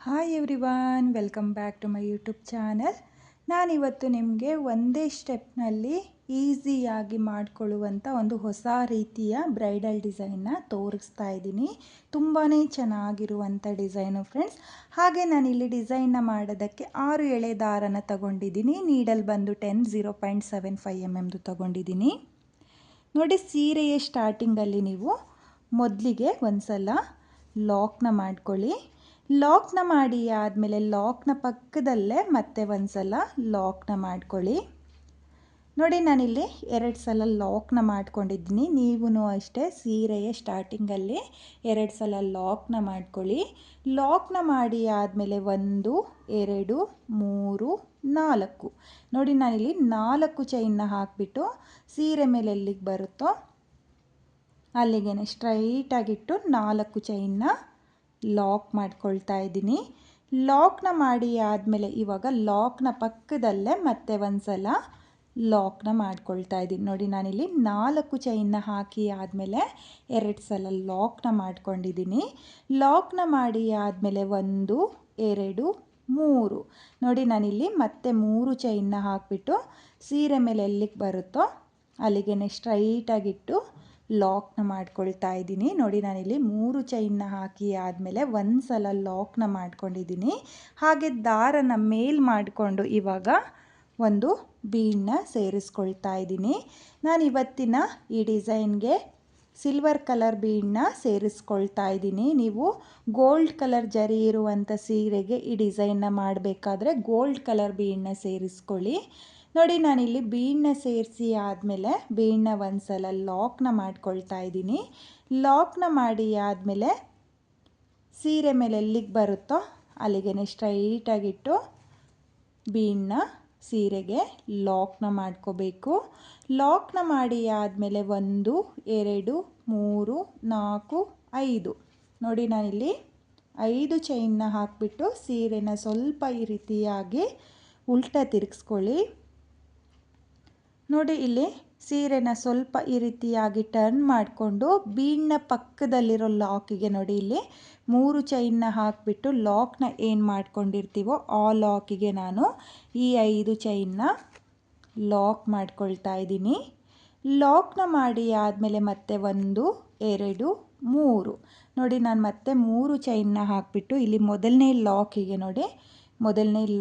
Hi everyone, welcome back to my YouTube channel. ನಾನಿವತ್ತು ನಿಮಗೆ ಒಂದೇ ಸ್ಟೆಪ್ನಲ್ಲಿ ಈಸಿಯಾಗಿ ಮಾಡಿಕೊಳ್ಳುವಂಥ ಒಂದು ಹೊಸ ರೀತಿಯ ಬ್ರೈಡಲ್ ಡಿಸೈನ್ನ ತೋರಿಸ್ತಾ ಇದ್ದೀನಿ. ತುಂಬಾ ಚೆನ್ನಾಗಿರುವಂಥ ಡಿಸೈನು ಫ್ರೆಂಡ್ಸ್. ಹಾಗೆ ನಾನಿಲ್ಲಿ ಡಿಸೈನ್ನ ಮಾಡೋದಕ್ಕೆ 6 ಎಳೆ ದಾರನ ತಗೊಂಡಿದ್ದೀನಿ. ನೀಡಲ್ ಬಂದು 0.75 mm ತಗೊಂಡಿದ್ದೀನಿ. ನೋಡಿ, ಸೀರೆಯ ಸ್ಟಾರ್ಟಿಂಗಲ್ಲಿ ನೀವು ಮೊದಲಿಗೆ ಒಂದು ಸಲ ಲಾಕ್ನ ಮಾಡ್ಕೊಳ್ಳಿ. ಲಾಕ್ನ ಮಾಡಿ ಆದಮೇಲೆ ಲಾಕ್ನ ಪಕ್ಕದಲ್ಲೇ ಮತ್ತೆ ಒಂದು ಸಲ ಲಾಕ್ನ ಮಾಡ್ಕೊಳ್ಳಿ. ನೋಡಿ, ನಾನಿಲ್ಲಿ 2 ಸಲ ಲಾಕ್ನ ಮಾಡ್ಕೊಂಡಿದ್ದೀನಿ. ನೀವು ಅಷ್ಟೇ ಸೀರೆಯ ಸ್ಟಾರ್ಟಿಂಗಲ್ಲಿ 2 ಸಲ ಲಾಕ್ನ ಮಾಡ್ಕೊಳ್ಳಿ. ಲಾಕ್ನ ಮಾಡಿ ಆದಮೇಲೆ 1 2 3 4 ನೋಡಿ, ನಾನಿಲ್ಲಿ 4 ಚೈನ್ನ ಹಾಕಿಬಿಟ್ಟು ಸೀರೆ ಮೇಲೆ ಎಲ್ಲಿಗೆ ಬರುತ್ತೋ ಅಲ್ಲಿಗೆ ಸ್ಟ್ರೈಟಾಗಿಟ್ಟು 4 ಚೈನ್ನ ಲಾಕ್ ಮಾಡ್ಕೊಳ್ತಾ ಇದ್ದೀನಿ. ಲಾಕ್ನ ಮಾಡಿ ಆದಮೇಲೆ ಇವಾಗ ಲಾಕ್ನ ಪಕ್ಕದಲ್ಲೇ ಮತ್ತೆ ಒಂದು ಸಲ ಲಾಕ್ನ ಮಾಡ್ಕೊಳ್ತಾ ಇದ್ದೀನಿ. ನೋಡಿ, ನಾನಿಲ್ಲಿ 4 ಚೈನ್ನ ಹಾಕಿ ಆದಮೇಲೆ 2 ಸಲ ಲಾಕ್ನ ಮಾಡ್ಕೊಂಡಿದ್ದೀನಿ. ಲಾಕ್ನ ಮಾಡಿ ಆದಮೇಲೆ 1 2 3 ನೋಡಿ, ನಾನಿಲ್ಲಿ ಮತ್ತೆ 3 ಚೈನ್ನ ಹಾಕಿಬಿಟ್ಟು ಸೀರೆ ಮೇಲೆ ಎಲ್ಲಿಗೆ ಬರುತ್ತೋ ಅಲ್ಲಿಗೆ ಸ್ಟ್ರೈಟಾಗಿಟ್ಟು ಲಾಕ್ನ ಮಾಡ್ಕೊಳ್ತಾ ಇದ್ದೀನಿ. ನೋಡಿ, ನಾನಿಲ್ಲಿ 3 ಚೈನ್ನ ಹಾಕಿ ಆದಮೇಲೆ 1 ಸಲ ಲಾಕ್ನ ಮಾಡ್ಕೊಂಡಿದ್ದೀನಿ. ಹಾಗೆ ದಾರನ ಮೇಲ್ ಮಾಡಿಕೊಂಡು ಇವಾಗ ಒಂದು ಬೀಡನ್ನ ಸೇರಿಸ್ಕೊಳ್ತಾ ಇದ್ದೀನಿ. ನಾನು ಇವತ್ತಿನ ಈ ಡಿಸೈನ್ಗೆ ಸಿಲ್ವರ್ ಕಲರ್ ಬೀಡನ್ನ ಸೇರಿಸ್ಕೊಳ್ತಾ ಇದ್ದೀನಿ. ನೀವು ಗೋಲ್ಡ್ ಕಲರ್ ಜರಿ ಇರುವಂಥ ಸೀರೆಗೆ ಈ ಡಿಸೈನ್ನ ಮಾಡಬೇಕಾದ್ರೆ ಗೋಲ್ಡ್ ಕಲರ್ ಬೀಡನ್ನ ಸೇರಿಸ್ಕೊಳ್ಳಿ. ನೋಡಿ, ನಾನಿಲ್ಲಿ ಬೀಡನ್ನ ಸೇರಿಸಿ ಆದಮೇಲೆ ಬೀಡನ್ನ ಒಂದು ಸಲ ಲಾಕ್ನ ಮಾಡ್ಕೊಳ್ತಾ ಇದ್ದೀನಿ. ಲಾಕ್ನ ಮಾಡಿ ಆದಮೇಲೆ ಸೀರೆ ಮೇಲೆ ಎಲ್ಲಿಗೆ ಬರುತ್ತೋ ಅಲ್ಲಿಗೆ ಸ್ಟ್ರೈಟಾಗಿಟ್ಟು ಬೀಡನ್ನ ಸೀರೆಗೆ ಲಾಕ್ನ ಮಾಡ್ಕೋಬೇಕು. ಲಾಕ್ನ ಮಾಡಿ ಆದಮೇಲೆ 1 2 3 4 5 ನೋಡಿ, ನಾನಿಲ್ಲಿ 5 ಚೈನ್ನ ಹಾಕಿಬಿಟ್ಟು ಸೀರೆನ ಸ್ವಲ್ಪ ಈ ರೀತಿಯಾಗಿ ಉಲ್ಟಾ ತಿರುಗಿಸ್ಕೊಳ್ಳಿ. ನೋಡಿ, ಇಲ್ಲಿ ಸೀರೆನ ಸ್ವಲ್ಪ ಈ ರೀತಿಯಾಗಿ ಟರ್ನ್ ಮಾಡಿಕೊಂಡು ಬೀಡನ್ನ ಪಕ್ಕದಲ್ಲಿರೋ ಲಾಕಿಗೆ ನೋಡಿ, ಇಲ್ಲಿ 3 ಚೈನ್ನ ಹಾಕಿಬಿಟ್ಟು ಲಾಕ್ನ ಏನು ಮಾಡ್ಕೊಂಡಿರ್ತೀವೋ ಆ ಲಾಕಿಗೆ ನಾನು ಈ 5 ಚೈನ್ನ ಲಾಕ್ ಮಾಡ್ಕೊಳ್ತಾ ಇದ್ದೀನಿ. ಲಾಕ್ನ ಮಾಡಿ ಆದಮೇಲೆ ಮತ್ತೆ 1 2 3 ನೋಡಿ, ನಾನು ಮತ್ತೆ 3 ಚೈನ್ನ ಹಾಕಿಬಿಟ್ಟು ಇಲ್ಲಿ ಮೊದಲನೇ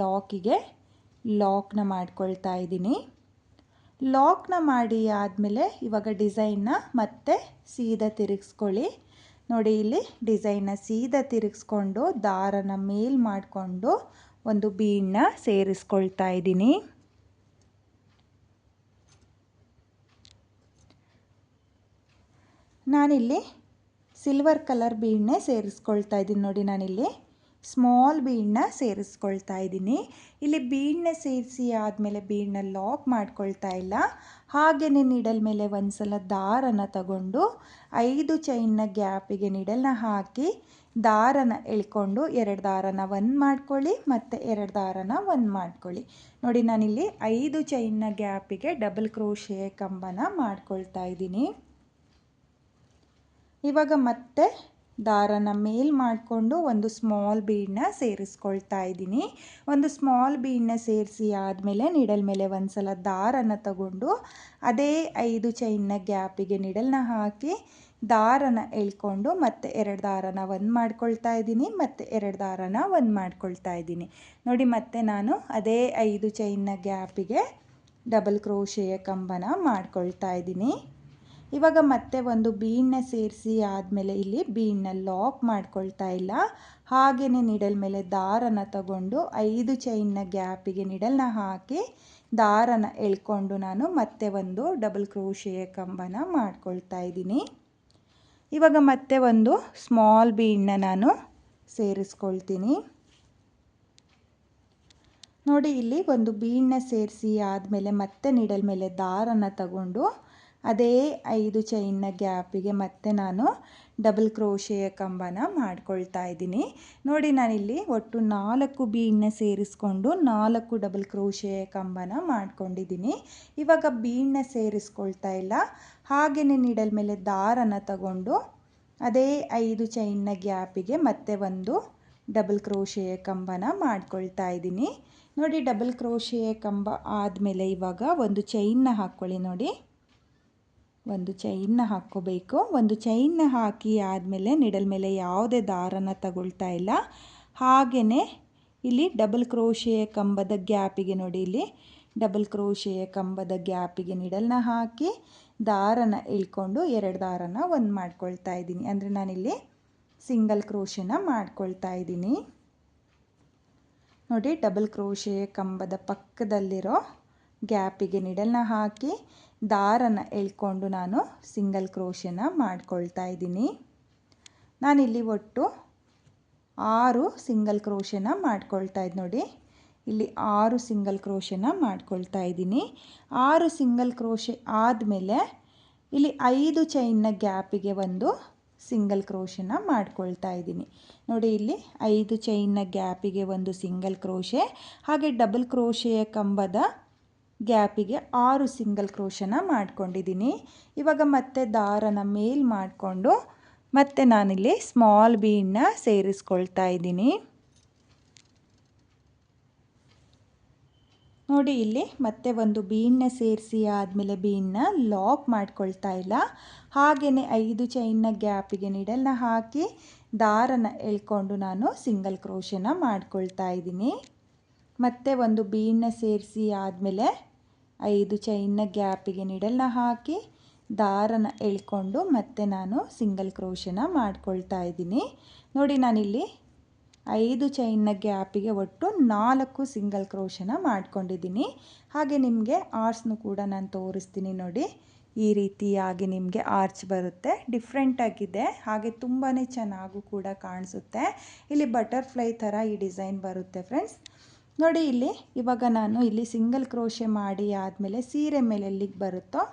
ಲಾಕಿಗೆ ಲಾಕ್ನ ಮಾಡ್ಕೊಳ್ತಾ ಇದ್ದೀನಿ. ಲಾಕ್ನ ಮಾಡಿ ಆದಮೇಲೆ ಇವಾಗ ಡಿಸೈನ್ನ ಮತ್ತೆ ಸೀದಾ ತಿರುಗಿಸ್ಕೊಳ್ಳಿ. ನೋಡಿ, ಇಲ್ಲಿ ಡಿಸೈನ್ನ ಸೀದಾ ತಿರುಗಿಸ್ಕೊಂಡು ದಾರನ ಮೇಲ್ ಮಾಡಿಕೊಂಡು ಒಂದು ಬೀಡನ್ನ ಸೇರಿಸ್ಕೊಳ್ತಾ ಇದ್ದೀನಿ. ನಾನಿಲ್ಲಿ ಸಿಲ್ವರ್ ಕಲರ್ ಬೀಡನ್ನೇ ಸೇರಿಸ್ಕೊಳ್ತಾ ಇದ್ದೀನಿ. ನೋಡಿ, ನಾನಿಲ್ಲಿ ಸ್ಮಾಲ್ ಬೀಡನ್ನ ಸೇರಿಸ್ಕೊಳ್ತಾ ಇದ್ದೀನಿ. ಇಲ್ಲಿ ಬೀಡನ್ನ ಸೇರಿಸಿ ಆದಮೇಲೆ ಬೀಡನ್ನ ಲಾಕ್ ಮಾಡ್ಕೊಳ್ತಾ ಇಲ್ಲ. ಹಾಗೆಯೇ ನೀಡಲ್ ಮೇಲೆ ಒಂದು ಸಲ ದಾರನ ತಗೊಂಡು 5 ಚೈನ್ನ ಗ್ಯಾಪಿಗೆ ನೀಡಲ್ನ ಹಾಕಿ ದಾರನ ಎಳ್ಕೊಂಡು 2 ದಾರನ 1 ಮಾಡ್ಕೊಳ್ಳಿ ಮತ್ತು 2 ದಾರನ 1 ಮಾಡ್ಕೊಳ್ಳಿ. ನೋಡಿ, ನಾನಿಲ್ಲಿ 5 ಚೈನ್ನ ಗ್ಯಾಪಿಗೆ ಡಬಲ್ ಕ್ರೋಶೆ ಕಂಬನ ಮಾಡ್ಕೊಳ್ತಾ ಇದ್ದೀನಿ. ಇವಾಗ ಮತ್ತೆ ದಾರನ ಮೇಲ್ ಮಾಡಿಕೊಂಡು ಒಂದು ಸ್ಮಾಲ್ ಬೀಡನ್ನ ಸೇರಿಸ್ಕೊಳ್ತಾ ಇದ್ದೀನಿ. ಒಂದು ಸ್ಮಾಲ್ ಬೀಡನ್ನ ಸೇರಿಸಿ ಆದಮೇಲೆ ನೀಡಲ್ ಮೇಲೆ ಒಂದು ಸಲ ದಾರನ ತಗೊಂಡು ಅದೇ 5 ಚೈನ್ನ ಗ್ಯಾಪಿಗೆ ನೀಡಲ್ನ ಹಾಕಿ ದಾರನ ಎಳ್ಕೊಂಡು ಮತ್ತೆ 2 ದಾರನ 1 ಮಾಡ್ಕೊಳ್ತಾ ಇದ್ದೀನಿ ಮತ್ತು 2 ದಾರನ 1 ಮಾಡ್ಕೊಳ್ತಾ ಇದ್ದೀನಿ. ನೋಡಿ, ಮತ್ತೆ ನಾನು ಅದೇ 5 ಚೈನ್ನ ಗ್ಯಾಪಿಗೆ ಡಬಲ್ ಕ್ರೋಶೆಯ ಕಂಬನ ಮಾಡ್ಕೊಳ್ತಾ ಇದ್ದೀನಿ. ಇವಾಗ ಮತ್ತೆ ಒಂದು ಬೀಡನ್ನ ಸೇರಿಸಿ ಆದಮೇಲೆ ಇಲ್ಲಿ ಬೀಡನ್ನ ಲಾಕ್ ಮಾಡ್ಕೊಳ್ತಾ ಇಲ್ಲ. ಹಾಗೆಯೇ ನೀಡಲ್ ಮೇಲೆ ದಾರನ ತಗೊಂಡು 5 ಚೈನ್ನ ಗ್ಯಾಪಿಗೆ ನೀಡಲ್ನ ಹಾಕಿ ದಾರನ ಎಳ್ಕೊಂಡು ನಾನು ಮತ್ತೆ ಒಂದು ಡಬಲ್ ಕ್ರೋಶೆಯ ಕಂಬನ ಮಾಡ್ಕೊಳ್ತಾ ಇದ್ದೀನಿ. ಇವಾಗ ಮತ್ತೆ ಒಂದು ಸ್ಮಾಲ್ ಬೀಡನ್ನ ನಾನು ಸೇರಿಸ್ಕೊಳ್ತೀನಿ. ನೋಡಿ, ಇಲ್ಲಿ ಒಂದು ಬೀಡನ್ನ ಸೇರಿಸಿ ಆದಮೇಲೆ ಮತ್ತೆ ನೀಡಲ್ ಮೇಲೆ ದಾರನ ತಗೊಂಡು ಅದೇ 5 ಚೈನ್ನ ಗ್ಯಾಪಿಗೆ ಮತ್ತೆ ನಾನು ಡಬಲ್ ಕ್ರೋಶೆಯ ಕಂಬನ ಮಾಡ್ಕೊಳ್ತಾ ಇದ್ದೀನಿ. ನೋಡಿ, ನಾನಿಲ್ಲಿ ಒಟ್ಟು 4 ಬೀಡನ್ನ ಸೇರಿಸ್ಕೊಂಡು 4 ಡಬಲ್ ಕ್ರೋಶೆಯ ಕಂಬನ ಮಾಡ್ಕೊಂಡಿದ್ದೀನಿ. ಇವಾಗ ಬೀಡನ್ನ ಸೇರಿಸ್ಕೊಳ್ತಾ ಇಲ್ಲ. ಹಾಗೆಯೇ ನೀಡಲ್ ಮೇಲೆ ದಾರನ ತಗೊಂಡು ಅದೇ 5 ಚೈನ್ನ ಗ್ಯಾಪಿಗೆ ಮತ್ತೆ ಒಂದು ಡಬಲ್ ಕ್ರೋಶೆಯ ಕಂಬನ ಮಾಡ್ಕೊಳ್ತಾ ಇದ್ದೀನಿ. ನೋಡಿ ಡಬಲ್ ಕ್ರೋಶೆಯ ಕಂಬ ಆದಮೇಲೆ ಇವಾಗ ಒಂದು ಚೈನ್ನ ಹಾಕ್ಕೊಳ್ಳಿ. ನೋಡಿ ಒಂದು ಚೈನ್ನ ಹಾಕ್ಕೋಬೇಕು. ಒಂದು ಚೈನ್ನ ಹಾಕಿ ಆದಮೇಲೆ ನಿಡಲ್ ಮೇಲೆ ಯಾವುದೇ ದಾರನ ತಗೊಳ್ತಾ ಇಲ್ಲ. ಹಾಗೆಯೇ ಇಲ್ಲಿ ಡಬಲ್ ಕ್ರೋಶೆಯ ಕಂಬದ ಗ್ಯಾಪಿಗೆ ನೋಡಿ, ಇಲ್ಲಿ ಡಬಲ್ ಕ್ರೋಶೆಯ ಕಂಬದ ಗ್ಯಾಪಿಗೆ ನಿಡಲ್ನ ಹಾಕಿ ದಾರನ ಇಳ್ಕೊಂಡು 2 ದಾರನ ಒಂದು ಮಾಡ್ಕೊಳ್ತಾ ಇದ್ದೀನಿ. ಅಂದರೆ ನಾನಿಲ್ಲಿ ಸಿಂಗಲ್ ಕ್ರೋಶೆನ ಮಾಡ್ಕೊಳ್ತಾ ಇದ್ದೀನಿ. ನೋಡಿ ಡಬಲ್ ಕ್ರೋಶೆಯ ಕಂಬದ ಪಕ್ಕದಲ್ಲಿರೋ ಗ್ಯಾಪಿಗೆ ನಿಡಲ್ನ ಹಾಕಿ ದಾರನ ಎಳ್ಕೊಂಡು ನಾನು ಸಿಂಗಲ್ ಕ್ರೋಶೆನ ಮಾಡ್ಕೊಳ್ತಾ ಇದ್ದೀನಿ. ನಾನಿಲ್ಲಿ ಒಟ್ಟು 6 ಸಿಂಗಲ್ ಕ್ರೋಶೆನ ಮಾಡ್ಕೊಳ್ತಾ ಇದ್ದೀನಿ. ನೋಡಿ ಇಲ್ಲಿ 6 ಸಿಂಗಲ್ ಕ್ರೋಶೆನ ಮಾಡ್ಕೊಳ್ತಾ ಇದ್ದೀನಿ. 6 ಸಿಂಗಲ್ ಕ್ರೋಶೆ ಆದಮೇಲೆ ಇಲ್ಲಿ 5 ಚೈನ್ನ ಗ್ಯಾಪಿಗೆ ಒಂದು ಸಿಂಗಲ್ ಕ್ರೋಶೆನ ಮಾಡ್ಕೊಳ್ತಾ ಇದ್ದೀನಿ. ನೋಡಿ ಇಲ್ಲಿ 5 ಚೈನ್ನ ಗ್ಯಾಪಿಗೆ ಒಂದು ಸಿಂಗಲ್ ಕ್ರೋಶೆ, ಹಾಗೆ ಡಬಲ್ ಕ್ರೋಶೆಯ ಕಂಬದ ಗ್ಯಾಪಿಗೆ 6 ಸಿಂಗಲ್ ಕ್ರೋಶೆನ ಮಾಡ್ಕೊಂಡಿದ್ದೀನಿ. ಇವಾಗ ಮತ್ತೆ ದಾರನ ಮೇಲ್ ಮಾಡಿಕೊಂಡು ಮತ್ತೆ ನಾನಿಲ್ಲಿ ಸ್ಮಾಲ್ ಬೀಡನ್ನ ಸೇರಿಸ್ಕೊಳ್ತಾ ಇದ್ದೀನಿ. ನೋಡಿ ಇಲ್ಲಿ ಮತ್ತೆ ಒಂದು ಬೀಡನ್ನ ಸೇರಿಸಿ ಆದಮೇಲೆ ಬೀಡನ್ನ ಲಾಕ್ ಮಾಡ್ಕೊಳ್ತಾ ಇಲ್ಲ. ಹಾಗೆಯೇ 5 ಚೈನ್ನ ಗ್ಯಾಪಿಗೆ ನಿಡಲ್ನ ಹಾಕಿ ದಾರನ ಎಳ್ಕೊಂಡು ನಾನು ಸಿಂಗಲ್ ಕ್ರೋಶೆನ ಮಾಡ್ಕೊಳ್ತಾ ಇದ್ದೀನಿ. ಮತ್ತೆ ಒಂದು ಬೀಡನ್ನ ಸೇರಿಸಿ ಆದಮೇಲೆ 5 ಚೈನ್ನ ಗ್ಯಾಪಿಗೆ ನಿಡಲ್ನ ಹಾಕಿ ದಾರನ ಎಳ್ಕೊಂಡು ಮತ್ತೆ ನಾನು ಸಿಂಗಲ್ ಕ್ರೋಶೆನ ಮಾಡ್ಕೊಳ್ತಾ ಇದ್ದೀನಿ. ನೋಡಿ ನಾನಿಲ್ಲಿ 5 ಚೈನ್ನ ಗ್ಯಾಪಿಗೆ ಒಟ್ಟು 4 ಸಿಂಗಲ್ ಕ್ರೋಶೆನ ಮಾಡ್ಕೊಂಡಿದ್ದೀನಿ. ಹಾಗೆ ನಿಮಗೆ ಆರ್ಚ್ನು ಕೂಡ ನಾನು ತೋರಿಸ್ತೀನಿ. ನೋಡಿ ಈ ರೀತಿಯಾಗಿ ನಿಮಗೆ ಆರ್ಚ್ ಬರುತ್ತೆ. ಡಿಫ್ರೆಂಟಾಗಿದೆ, ಹಾಗೆ ತುಂಬಾ ಚೆನ್ನಾಗೂ ಕೂಡ ಕಾಣಿಸುತ್ತೆ. ಇಲ್ಲಿ ಬಟರ್ಫ್ಲೈ ಥರ ಈ ಡಿಸೈನ್ ಬರುತ್ತೆ ಫ್ರೆಂಡ್ಸ್. ನೋಡಿ ಇಲ್ಲಿ ಇವಾಗ ನಾನು ಇಲ್ಲಿ ಸಿಂಗಲ್ ಕ್ರೋಶೆ ಮಾಡಿ ಆದಮೇಲೆ ಸೀರೆ ಮೇಲೆ ಎಲ್ಲಿಗೆ ಬರುತ್ತೋ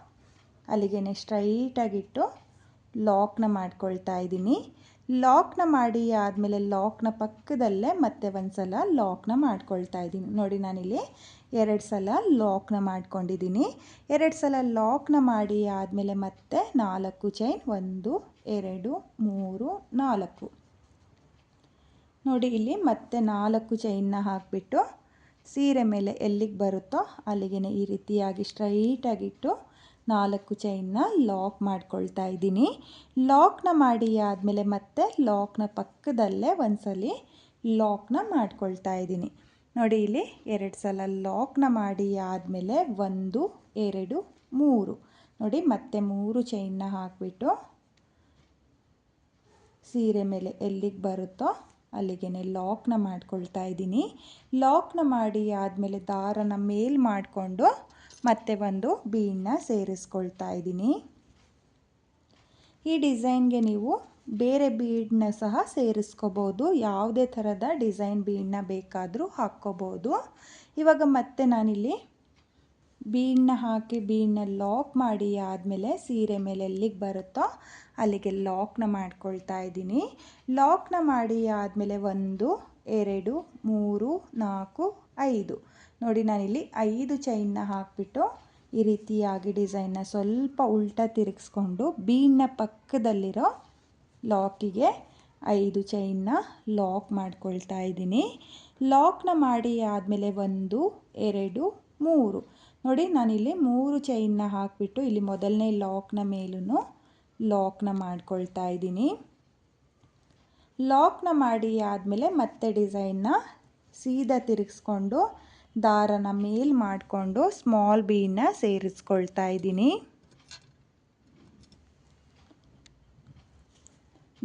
ಅಲ್ಲಿಗೆ ಸ್ಟ್ರೈಟಾಗಿಟ್ಟು ಲಾಕ್ನ ಮಾಡ್ಕೊಳ್ತಾ ಇದ್ದೀನಿ. ಲಾಕ್ನ ಮಾಡಿ ಆದಮೇಲೆ ಲಾಕ್ನ ಪಕ್ಕದಲ್ಲೇ ಮತ್ತೆ ಒಂದು ಸಲ ಲಾಕ್ನ ಮಾಡ್ಕೊಳ್ತಾ ಇದ್ದೀನಿ. ನೋಡಿ ನಾನಿಲ್ಲಿ 2 ಸಲ ಲಾಕ್ನ ಮಾಡ್ಕೊಂಡಿದ್ದೀನಿ. 2 ಸಲ ಲಾಕ್ನ ಮಾಡಿ ಆದಮೇಲೆ ಮತ್ತೆ 4 ಚೈನ್ 1 2 3 4. ನೋಡಿ ಇಲ್ಲಿ ಮತ್ತೆ 4 ಚೈನ್ನ ಹಾಕಿಬಿಟ್ಟು ಸೀರೆ ಮೇಲೆ ಎಲ್ಲಿಗೆ ಬರುತ್ತೋ ಅಲ್ಲಿಗೆ ಈ ರೀತಿಯಾಗಿ ಸ್ಟ್ರೈಟಾಗಿಟ್ಟು 4 ಚೈನ್ನ ಲಾಕ್ ಮಾಡ್ಕೊಳ್ತಾ ಇದ್ದೀನಿ. ಲಾಕ್ನ ಮಾಡಿ ಆದಮೇಲೆ ಮತ್ತೆ ಲಾಕ್ನ ಪಕ್ಕದಲ್ಲೇ ಒಂದ್ಸಲಿ ಲಾಕ್ನ ಮಾಡ್ಕೊಳ್ತಾ ಇದ್ದೀನಿ. ನೋಡಿ ಇಲ್ಲಿ 2 ಸಲ ಲಾಕ್ನ ಮಾಡಿ ಆದಮೇಲೆ 1 2 3. ನೋಡಿ ಮತ್ತೆ 3 ಚೈನ್ನ ಹಾಕಿಬಿಟ್ಟು ಸೀರೆ ಮೇಲೆ ಎಲ್ಲಿಗೆ ಬರುತ್ತೋ ಅಲ್ಲಿಗೆ ಲಾಕ್ನ ಮಾಡ್ಕೊಳ್ತಾ ಇದ್ದೀನಿ. ಲಾಕ್ನ ಮಾಡಿ ಆದಮೇಲೆ ದಾರನ ಮೇಲ್ ಮಾಡಿಕೊಂಡು ಮತ್ತೆ ಒಂದು ಬೀಡನ್ನ ಸೇರಿಸ್ಕೊಳ್ತಾ ಇದ್ದೀನಿ. ಈ ಡಿಸೈನ್ಗೆ ನೀವು ಬೇರೆ ಬೀಡನ್ನ ಸಹ ಸೇರಿಸ್ಕೋಬೋದು. ಯಾವುದೇ ಥರದ ಡಿಸೈನ್ ಬೀಡನ್ನ ಬೇಕಾದರೂ ಹಾಕ್ಕೋಬೋದು. ಇವಾಗ ಮತ್ತೆ ನಾನಿಲ್ಲಿ ಬೀಡನ್ನ ಹಾಕಿ ಬೀಡನ್ನ ಲಾಕ್ ಮಾಡಿ ಆದಮೇಲೆ ಸೀರೆ ಮೇಲೆ ಎಲ್ಲಿಗೆ ಬರುತ್ತೋ ಅಲ್ಲಿಗೆ ಲಾಕ್ನ ಮಾಡ್ಕೊಳ್ತಾ ಇದ್ದೀನಿ. ಲಾಕ್ನ ಮಾಡಿ ಆದಮೇಲೆ 1 2 3 4 5. ನೋಡಿ ನಾನಿಲ್ಲಿ 5 ಚೈನ್ನ ಹಾಕಿಬಿಟ್ಟು ಈ ರೀತಿಯಾಗಿ ಡಿಸೈನ್ನ ಸ್ವಲ್ಪ ಉಲ್ಟಾ ತಿರುಗಿಸ್ಕೊಂಡು ಬೀಡನ್ನ ಪಕ್ಕದಲ್ಲಿರೋ ಲಾಕಿಗೆ 5 ಚೈನ್ನ ಲಾಕ್ ಮಾಡ್ಕೊಳ್ತಾ ಇದ್ದೀನಿ. ಲಾಕ್ನ ಮಾಡಿ ಆದಮೇಲೆ 1 2 3. ನೋಡಿ ನಾನಿಲ್ಲಿ 3 ಚೈನ್ನ ಹಾಕಿಬಿಟ್ಟು ಇಲ್ಲಿ ಮೊದಲನೇ ಲಾಕ್ನ ಮೇಲೂ ಲಾಕ್ನ ಮಾಡ್ಕೊಳ್ತಾ ಇದ್ದೀನಿ. ಲಾಕ್ನ ಮಾಡಿ ಆದಮೇಲೆ ಮತ್ತೆ ಡಿಸೈನ್ನ ಸೀದಾ ತಿರುಗಿಸ್ಕೊಂಡು ದಾರನ ಮೇಲ್ ಮಾಡಿಕೊಂಡು ಸ್ಮಾಲ್ ಬೀಡನ್ನ ಸೇರಿಸ್ಕೊಳ್ತಾ ಇದ್ದೀನಿ.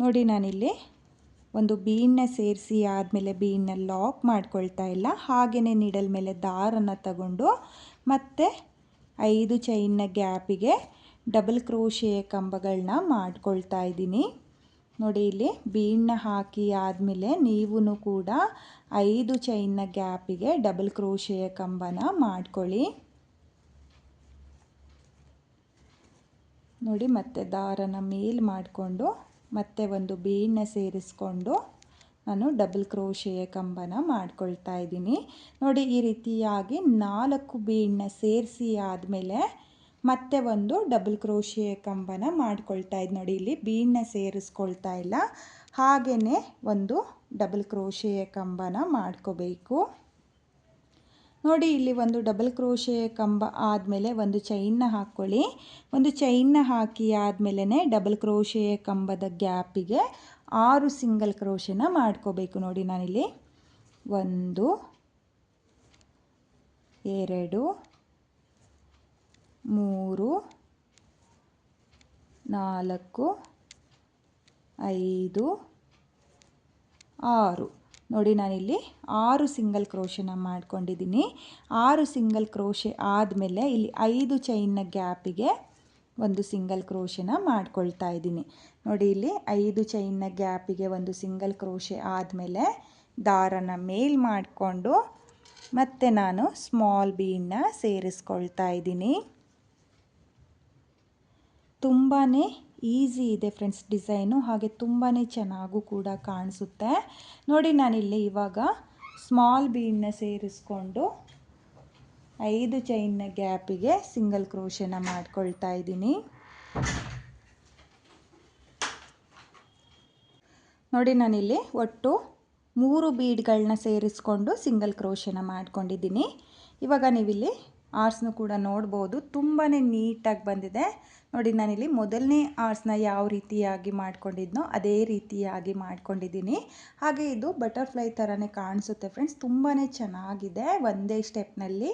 ನೋಡಿ ನಾನಿಲ್ಲಿ ಒಂದು ಬೀಡನ್ನ ಸೇರಿಸಿ ಆದಮೇಲೆ ಬೀಡನ್ನ ಲಾಕ್ ಮಾಡ್ಕೊಳ್ತಾ ಇಲ್ಲ. ಹಾಗೆಯೇ ನೀಡಲ್ ಮೇಲೆ ದಾರನ ತಗೊಂಡು ಮತ್ತೆ 5 ಚೈನ್ನ ಗ್ಯಾಪಿಗೆ ಡಬಲ್ ಕ್ರೋಶೆಯ ಕಂಬಗಳನ್ನ ಮಾಡ್ಕೊಳ್ತಾ ಇದ್ದೀನಿ. ನೋಡಿ ಇಲ್ಲಿ ಬೀಡನ್ನ ಹಾಕಿ ಆದಮೇಲೆ ನೀವು ಕೂಡ 5 ಚೈನ್ನ ಗ್ಯಾಪಿಗೆ ಡಬಲ್ ಕ್ರೋಶೆಯ ಕಂಬನ ಮಾಡ್ಕೊಳ್ಳಿ. ನೋಡಿ ಮತ್ತೆ ದಾರನ ಮೇಲ್ ಮಾಡಿಕೊಂಡು ಮತ್ತೆ ಒಂದು ಬೀಡನ್ನ ಸೇರಿಸ್ಕೊಂಡು ನಾನು ಡಬಲ್ ಕ್ರೋಶೆಯ ಕಂಬನ ಮಾಡ್ಕೊಳ್ತಾ ಇದ್ದೀನಿ. ನೋಡಿ ಈ ರೀತಿಯಾಗಿ 4 ಬೀಡನ್ನ ಸೇರಿಸಿ ಆದಮೇಲೆ ಮತ್ತೆ ಒಂದು ಡಬಲ್ ಕ್ರೋಶಿಯ ಕಂಬನ ಮಾಡ್ಕೊಳ್ತಾ ಇದ್ದು ನೋಡಿ. ಇಲ್ಲಿ ಬೀಡನ್ನ ಸೇರಿಸ್ಕೊಳ್ತಾ ಇಲ್ಲ, ಹಾಗೆಯೇ ಒಂದು ಡಬಲ್ ಕ್ರೋಶಿಯ ಕಂಬನ ಮಾಡ್ಕೋಬೇಕು ನೋಡಿ. ಇಲ್ಲಿ ಒಂದು ಡಬಲ್ ಕ್ರೋಶಿಯ ಕಂಬ ಆದಮೇಲೆ ಒಂದು ಚೈನ್ನ ಹಾಕ್ಕೊಳ್ಳಿ. ಒಂದು ಚೈನ್ನ ಹಾಕಿ ಆದಮೇಲೆ ಡಬಲ್ ಕ್ರೋಶಿಯ ಕಂಬದ ಗ್ಯಾಪಿಗೆ 6 ಸಿಂಗಲ್ ಕ್ರೋಶನ ಮಾಡ್ಕೋಬೇಕು ನೋಡಿ. ನಾನಿಲ್ಲಿ 1 2 3 4 5 6 ನೋಡಿ. ನಾನಿಲ್ಲಿ 6 ಸಿಂಗಲ್ ಕ್ರೋಶನ ಮಾಡ್ಕೊಂಡಿದ್ದೀನಿ. 6 ಸಿಂಗಲ್ ಕ್ರೋಶೆ ಆದಮೇಲೆ ಇಲ್ಲಿ 5 ಚೈನ್ನ ಗ್ಯಾಪಿಗೆ ಒಂದು ಸಿಂಗಲ್ ಕ್ರೋಶನ ಮಾಡ್ಕೊಳ್ತಾ ಇದ್ದೀನಿ ನೋಡಿ. ಇಲ್ಲಿ 5 ಚೈನ್ನ ಗ್ಯಾಪಿಗೆ ಒಂದು ಸಿಂಗಲ್ ಕ್ರೋಶೆ ಆದಮೇಲೆ ದಾರನ ಮೇಲ್ ಮಾಡಿಕೊಂಡು ಮತ್ತೆ ನಾನು ಸ್ಮಾಲ್ ಬೀಡನ್ನ ಸೇರಿಸ್ಕೊಳ್ತಾ ಇದ್ದೀನಿ. ತುಂಬಾ ಈಸಿ ಇದೆ ಫ್ರೆಂಡ್ಸ್ ಡಿಸೈನು, ಹಾಗೆ ತುಂಬಾ ಚೆನ್ನಾಗೂ ಕೂಡ ಕಾಣಿಸುತ್ತೆ ನೋಡಿ. ನಾನಿಲ್ಲಿ ಇವಾಗ ಸ್ಮಾಲ್ ಬೀಡನ್ನ ಸೇರಿಸ್ಕೊಂಡು 5 ಚೈನ್ನ ಗ್ಯಾಪಿಗೆ ಸಿಂಗಲ್ ಕ್ರೋಶನ ಮಾಡ್ಕೊಳ್ತಾ ಇದ್ದೀನಿ ನೋಡಿ. ನಾನಿಲ್ಲಿ ಒಟ್ಟು 3 ಬೀಡ್ಗಳನ್ನ ಸೇರಿಸ್ಕೊಂಡು ಸಿಂಗಲ್ ಕ್ರೋಶನ ಮಾಡ್ಕೊಂಡಿದ್ದೀನಿ. ಇವಾಗ ನೀವಿಲ್ಲಿ ಆರ್ಸ್ನು ಕೂಡ ನೋಡ್ಬೋದು, ತುಂಬಾ ನೀಟಾಗಿ ಬಂದಿದೆ ನೋಡಿ. ನಾನಿಲ್ಲಿ ಮೊದಲನೇ ಆರ್ಸ್ನ ಯಾವ ರೀತಿಯಾಗಿ ಮಾಡ್ಕೊಂಡಿದ್ನೋ ಅದೇ ರೀತಿಯಾಗಿ ಮಾಡ್ಕೊಂಡಿದ್ದೀನಿ. ಹಾಗೆ ಇದು ಬಟರ್ಫ್ಲೈ ಥರನೇ ಕಾಣಿಸುತ್ತೆ ಫ್ರೆಂಡ್ಸ್, ತುಂಬಾ ಚೆನ್ನಾಗಿದೆ. ಒಂದೇ ಸ್ಟೆಪ್ನಲ್ಲಿ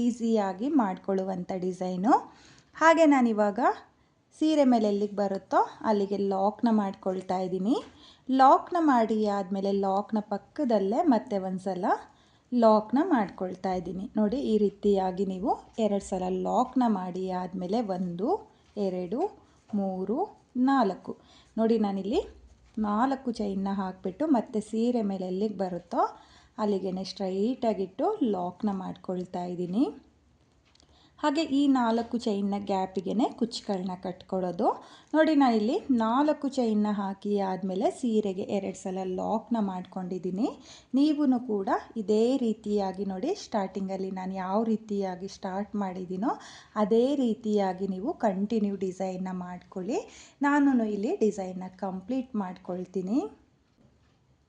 ಈಸಿಯಾಗಿ ಮಾಡ್ಕೊಳ್ಳುವಂಥ ಡಿಸೈನು. ಹಾಗೆ ನಾನಿವಾಗ ಸೀರೆ ಮೇಲೆ ಎಲ್ಲಿಗೆ ಬರುತ್ತೋ ಅಲ್ಲಿಗೆ ಲಾಕ್ನ ಮಾಡ್ಕೊಳ್ತಾ ಇದ್ದೀನಿ. ಲಾಕ್ನ ಮಾಡಿ ಆದಮೇಲೆ ಲಾಕ್ನ ಪಕ್ಕದಲ್ಲೇ ಮತ್ತೆ ಒಂದು ಸಲ ಲಾಕ್ನ ಮಾಡ್ಕೊಳ್ತಾ ಇದ್ದೀನಿ ನೋಡಿ. ಈ ರೀತಿಯಾಗಿ ನೀವು 2 ಸಲ ಲಾಕ್ನ ಮಾಡಿ ಆದಮೇಲೆ 1 2 3 4 ನೋಡಿ. ನಾನಿಲ್ಲಿ 4 ಚೈನ್ನ ಹಾಕಿಬಿಟ್ಟು ಮತ್ತೆ ಸೀರೆ ಮೇಲೆ ಎಲ್ಲಿಗೆ ಬರುತ್ತೋ ಅಲ್ಲಿಗೆ ಸ್ಟ್ರೈಟಾಗಿಟ್ಟು ಲಾಕ್ನ ಮಾಡ್ಕೊಳ್ತಾ ಇದ್ದೀನಿ. ಹಾಗೆ ಈ 4 ಚೈನ್ನ ಗ್ಯಾಪಿಗೆ ಕುಚ್ಚುಗಳನ್ನ ಕಟ್ಕೊಳ್ಳೋದು ನೋಡಿ. ನಾನಿಲ್ಲಿ 4 ಚೈನ್ನ ಹಾಕಿ ಆದಮೇಲೆ ಸೀರೆಗೆ 2 ಸಲ ಲಾಕ್ನ ಮಾಡ್ಕೊಂಡಿದ್ದೀನಿ. ನೀವೂ ಕೂಡ ಇದೇ ರೀತಿಯಾಗಿ ನೋಡಿ, ಸ್ಟಾರ್ಟಿಂಗಲ್ಲಿ ನಾನು ಯಾವ ರೀತಿಯಾಗಿ ಸ್ಟಾರ್ಟ್ ಮಾಡಿದ್ದೀನೋ ಅದೇ ರೀತಿಯಾಗಿ ನೀವು ಕಂಟಿನ್ಯೂ ಡಿಸೈನ್ನ ಮಾಡ್ಕೊಳ್ಳಿ. ನಾನು ಇಲ್ಲಿ ಡಿಸೈನ್ನ ಕಂಪ್ಲೀಟ್ ಮಾಡ್ಕೊಳ್ತೀನಿ.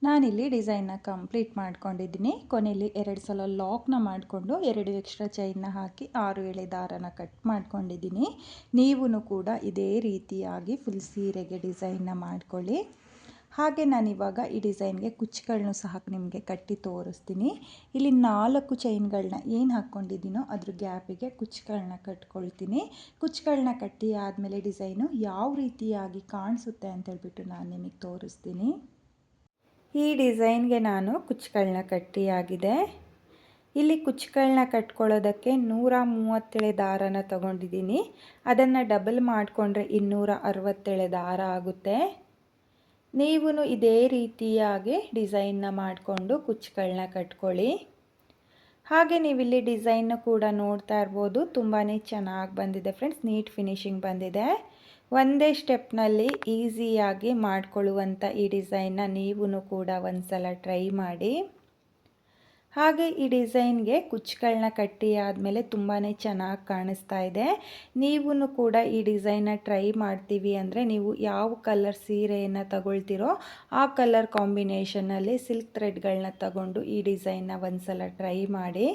ನಾನಿಲ್ಲಿ ಡಿಸೈನ್ನ ಕಂಪ್ಲೀಟ್ ಮಾಡ್ಕೊಂಡಿದ್ದೀನಿ. ಕೊನೆಯಲ್ಲಿ 2 ಸಲ ಲಾಕ್ನ ಮಾಡಿಕೊಂಡು 2 ಎಕ್ಸ್ಟ್ರಾ ಚೈನ್ನ ಹಾಕಿ 6 ಎಳೆ ದಾರನ ಕಟ್ ಮಾಡ್ಕೊಂಡಿದ್ದೀನಿ. ನೀವೂ ಕೂಡ ಇದೇ ರೀತಿಯಾಗಿ ಫುಲ್ ಸೀರೆಗೆ ಡಿಸೈನ್ನ ಮಾಡ್ಕೊಳ್ಳಿ. ಹಾಗೆ ನಾನಿವಾಗ ಈ ಡಿಸೈನ್ಗೆ ಕುಚ್ಚುಗಳನ್ನೂ ಸಹ ನಿಮಗೆ ಕಟ್ಟಿ ತೋರಿಸ್ತೀನಿ. ಇಲ್ಲಿ 4 ಚೈನ್ಗಳನ್ನ ಏನು ಹಾಕ್ಕೊಂಡಿದ್ದೀನೋ ಅದ್ರ ಗ್ಯಾಪಿಗೆ ಕುಚ್ಚುಗಳನ್ನ ಕಟ್ಕೊಳ್ತೀನಿ. ಕುಚ್ಚುಗಳನ್ನ ಕಟ್ಟಿ ಆದಮೇಲೆ ಡಿಸೈನು ಯಾವ ರೀತಿಯಾಗಿ ಕಾಣಿಸುತ್ತೆ ಅಂತೇಳ್ಬಿಟ್ಟು ನಾನು ನಿಮಗೆ ತೋರಿಸ್ತೀನಿ. ಈ ಡಿಸೈನ್ಗೆ ನಾನು ಕುಚ್ಚುಗಳನ್ನ ಕಟ್ಟಿಯಾಗಿದೆ. ಇಲ್ಲಿ ಕುಚ್ಚುಗಳನ್ನ ಕಟ್ಕೊಳ್ಳೋದಕ್ಕೆ 137 ದಾರನ ತಗೊಂಡಿದ್ದೀನಿ. ಅದನ್ನು ಡಬಲ್ ಮಾಡಿಕೊಂಡ್ರೆ 267 ದಾರ ಆಗುತ್ತೆ. ನೀವು ಇದೇ ರೀತಿಯಾಗಿ ಡಿಸೈನ್ನ ಮಾಡಿಕೊಂಡು ಕುಚ್ಚುಗಳನ್ನ ಕಟ್ಕೊಳ್ಳಿ. ಹಾಗೆ ನೀವಿಲ್ಲಿ ಡಿಸೈನ್ ಕೂಡ ನೋಡ್ತಾ ಇರ್ಬೋದು, ತುಂಬಾ ಚೆನ್ನಾಗಿ ಬಂದಿದೆ ಫ್ರೆಂಡ್ಸ್, ನೀಟ್ ಫಿನಿಶಿಂಗ್ ಬಂದಿದೆ. ಒಂದೇ ಸ್ಟೆಪ್ನಲ್ಲಿ ಈಸಿಯಾಗಿ ಮಾಡಿಕೊಳ್ಳುವಂಥ ಈ ಡಿಸೈನ್ನ ನೀವೂ ಕೂಡ ಒಂದು ಸಲ ಟ್ರೈ ಮಾಡಿ. ಹಾಗೆ ಈ ಡಿಸೈನ್ಗೆ ಕುಚ್ಚುಗಳನ್ನ ಕಟ್ಟಿ ಆದಮೇಲೆ ತುಂಬಾ ಚೆನ್ನಾಗಿ ಕಾಣಿಸ್ತಾ ಇದೆ. ನೀವೂ ಕೂಡ ಈ ಡಿಸೈನ್ನ ಟ್ರೈ ಮಾಡ್ತೀವಿ ಅಂದರೆ ನೀವು ಯಾವ ಕಲರ್ ಸೀರೆಯನ್ನು ತಗೊಳ್ತೀರೋ ಆ ಕಲರ್ ಕಾಂಬಿನೇಷನಲ್ಲಿ ಸಿಲ್ಕ್ ಥ್ರೆಡ್ಗಳನ್ನ ತಗೊಂಡು ಈ ಡಿಸೈನ್ನ ಒಂದು ಸಲ ಟ್ರೈ ಮಾಡಿ.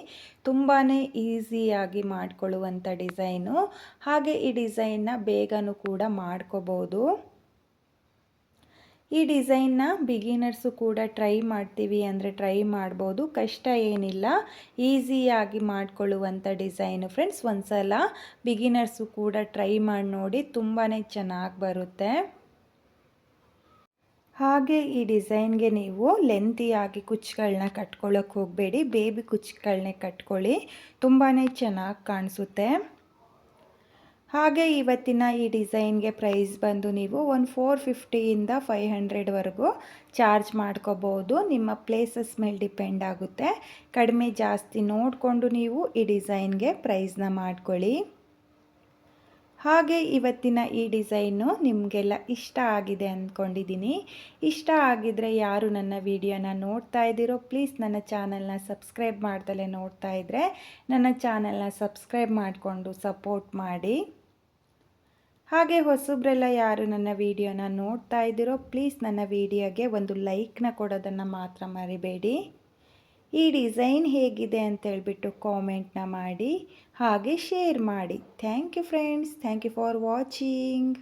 ತುಂಬಾ ಈಸಿಯಾಗಿ ಮಾಡಿಕೊಳ್ಳುವಂಥ ಡಿಸೈನು. ಹಾಗೆ ಈ ಡಿಸೈನ್ನ ಬೇಗನೂ ಕೂಡ ಮಾಡ್ಕೋಬೋದು. ಈ ಡಿಸೈನ್ನ ಬಿಗಿನರ್ಸು ಕೂಡ ಟ್ರೈ ಮಾಡ್ತೀವಿ ಅಂದರೆ ಟ್ರೈ ಮಾಡ್ಬೋದು, ಕಷ್ಟ ಏನಿಲ್ಲ, ಈಸಿಯಾಗಿ ಮಾಡಿಕೊಳ್ಳುವಂಥ ಡಿಸೈನು ಫ್ರೆಂಡ್ಸ್. ಒಂದು ಸಲ ಬಿಗಿನರ್ಸು ಕೂಡ ಟ್ರೈ ಮಾಡಿ ನೋಡಿ, ತುಂಬಾ ಚೆನ್ನಾಗಿ ಬರುತ್ತೆ. ಹಾಗೆ ಈ ಡಿಸೈನ್ಗೆ ನೀವು ಲೆಂತಿಯಾಗಿ ಕುಚ್ಚುಗಳನ್ನ ಕಟ್ಕೊಳ್ಳೋಕೆ ಹೋಗಬೇಡಿ, ಬೇಬಿ ಕುಚ್ಚುಗಳನ್ನೇ ಕಟ್ಕೊಳ್ಳಿ, ತುಂಬಾ ಚೆನ್ನಾಗಿ ಕಾಣಿಸುತ್ತೆ. ಹಾಗೆ ಇವತ್ತಿನ ಈ ಡಿಸೈನ್ಗೆ ಪ್ರೈಸ್ ಬಂದು ನೀವು ಒಂದು 450ಇಂದ 500ವರೆಗೂ ಚಾರ್ಜ್ ಮಾಡ್ಕೋಬೋದು. ನಿಮ್ಮ ಪ್ಲೇಸಸ್ ಮೇಲೆ ಡಿಪೆಂಡ್ ಆಗುತ್ತೆ. ಕಡಿಮೆ ಜಾಸ್ತಿ ನೋಡಿಕೊಂಡು ನೀವು ಈ ಡಿಸೈನ್ಗೆ ಪ್ರೈಸ್ನ ಮಾಡ್ಕೊಳ್ಳಿ. ಹಾಗೆ ಇವತ್ತಿನ ಈ ಡಿಸೈನು ನಿಮಗೆಲ್ಲ ಇಷ್ಟ ಆಗಿದೆ ಅಂದ್ಕೊಂಡಿದ್ದೀನಿ. ಇಷ್ಟ ಆಗಿದರೆ ಯಾರು ನನ್ನ ವಿಡಿಯೋನ ನೋಡ್ತಾ ಇದ್ದೀರೋ ಪ್ಲೀಸ್ ನನ್ನ ಚಾನಲ್ನ ಸಬ್ಸ್ಕ್ರೈಬ್ ಮಾಡ್ದಲೇ ನೋಡ್ತಾ ಇದ್ದರೆ ನನ್ನ ಚಾನಲ್ನ ಸಬ್ಸ್ಕ್ರೈಬ್ ಮಾಡಿಕೊಂಡು ಸಪೋರ್ಟ್ ಮಾಡಿ. ಹಾಗೆ ಹೊಸಬ್ರೆಲ್ಲ ಯಾರು ನನ್ನ ವಿಡಿಯೋನ ನೋಡ್ತಾ ಇದ್ದೀರೋ ಪ್ಲೀಸ್ ನನ್ನ ವಿಡಿಯೋಗೆ ಒಂದು ಲೈಕ್ನ ಕೊಡೋದನ್ನು ಮಾತ್ರ ಮರಿಬೇಡಿ. ಈ ಡಿಸೈನ್ ಹೇಗಿದೆ ಅಂತೇಳ್ಬಿಟ್ಟು ಕಾಮೆಂಟ್ನ ಮಾಡಿ ಹಾಗೆ ಶೇರ್ ಮಾಡಿ. Thank you friends, thank you for watching.